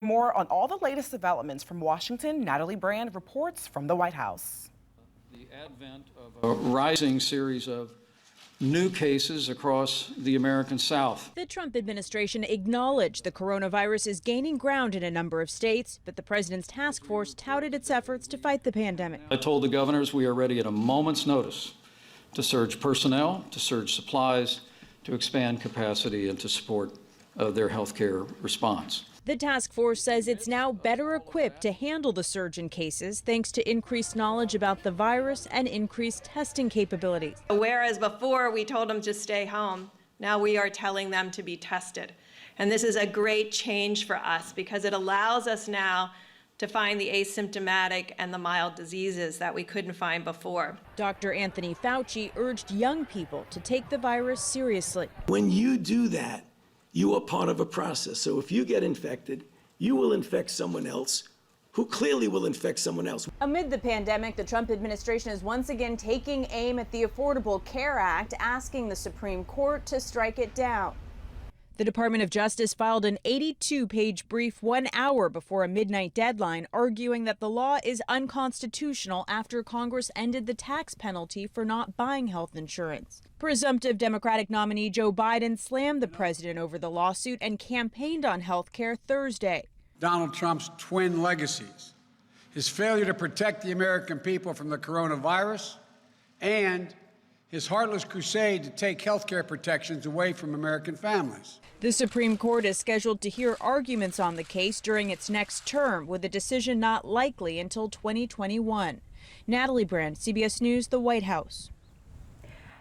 More on all the latest developments from Washington, Natalie Brand reports from the White House. The advent of a rising series of new cases across the American South. The Trump administration acknowledged the coronavirus is gaining ground in a number of states, but the president's task force touted its efforts to fight the pandemic. I told the governors we are ready at a moment's notice to surge personnel, to surge supplies, to expand capacity, and to support their health care response. The task force says it's now better equipped to handle the surge in cases thanks to increased knowledge about the virus and increased testing capabilities. Whereas before we told them to stay home, now we are telling them to be tested. And this is a great change for us because it allows us now to find the asymptomatic and the mild diseases that we couldn't find before. Dr. Anthony Fauci urged young people to take the virus seriously. When you do that, you are part of a process. So if you get infected, you will infect someone else who clearly will infect someone else. Amid the pandemic, the Trump administration is once again taking aim at the Affordable Care Act, asking the Supreme Court to strike it down. The Department of Justice filed an 82-page brief 1 hour before a midnight deadline, arguing that the law is unconstitutional after Congress ended the tax penalty for not buying health insurance. Presumptive Democratic nominee Joe Biden slammed the president over the lawsuit and campaigned on health care Thursday. Donald Trump's twin legacies, his failure to protect the American people from the coronavirus, and his heartless crusade to take health care protections away from American families. The Supreme Court is scheduled to hear arguments on the case during its next term, with a decision not likely until 2021. Natalie Brand, CBS News, the White House.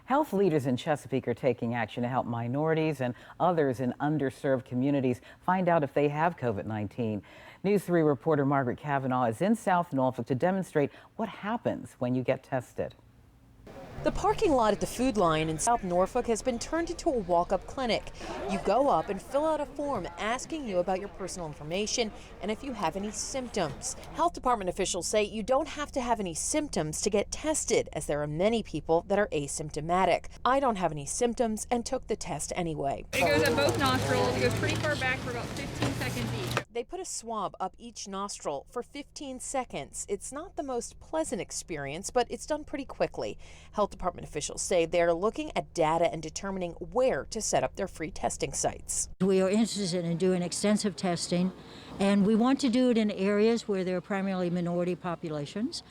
Health leaders in Chesapeake are taking action to help minorities and others in underserved communities find out if they have COVID-19. News 3 reporter Margaret Cavanaugh is in South Norfolk to demonstrate what happens when you get tested. The parking lot at the Food Lion in South Norfolk has been turned into a walk-up clinic. You go up and fill out a form asking you about your personal information and if you have any symptoms. Health department officials say you don't have to have any symptoms to get tested, as there are many people that are asymptomatic. I don't have any symptoms and took the test anyway. It goes up both nostrils. It goes pretty far back for about 15 seconds each. They put a swab up each nostril for 15 seconds. It's not the most pleasant experience, but it's done pretty quickly. Health department officials say they're looking at data and determining where to set up their free testing sites. We are interested in doing extensive testing, and we want to do it in areas where there are primarily minority populations,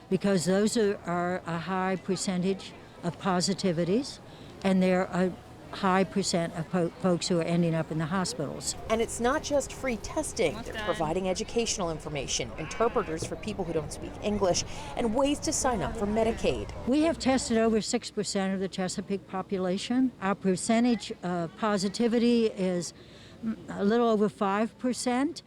because those are a high percentage of positivities, and there are a high percent of folks who are ending up in the hospitals. And it's not just free testing. They're providing educational information, interpreters for people who don't speak English, and ways to sign up for Medicaid. We have tested over 6% of the Chesapeake population. Our percentage of positivity is a little over 5%,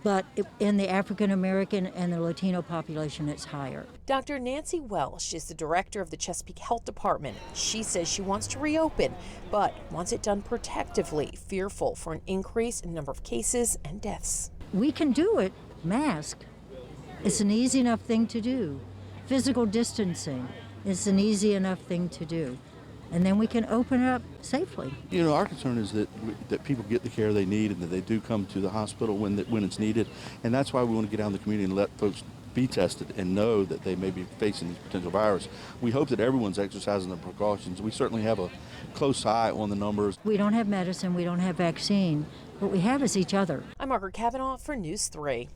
but in the African American and the Latino population, it's higher. Dr. Nancy Welsh is the director of the Chesapeake Health Department. She says she wants to reopen, but wants it done protectively, fearful for an increase in the number of cases and deaths. We can do it, mask. It's an easy enough thing to do. Physical distancing is an easy enough thing to do. And then we can open it up safely. You know, our concern is that people get the care they need and that they do come to the hospital when it's needed. And that's why we want to get out in the community and let folks be tested and know that they may be facing this potential virus. We hope that everyone's exercising the precautions. We certainly have a close eye on the numbers. We don't have medicine, we don't have vaccine. What we have is each other. I'm Margaret Cavanaugh for News 3.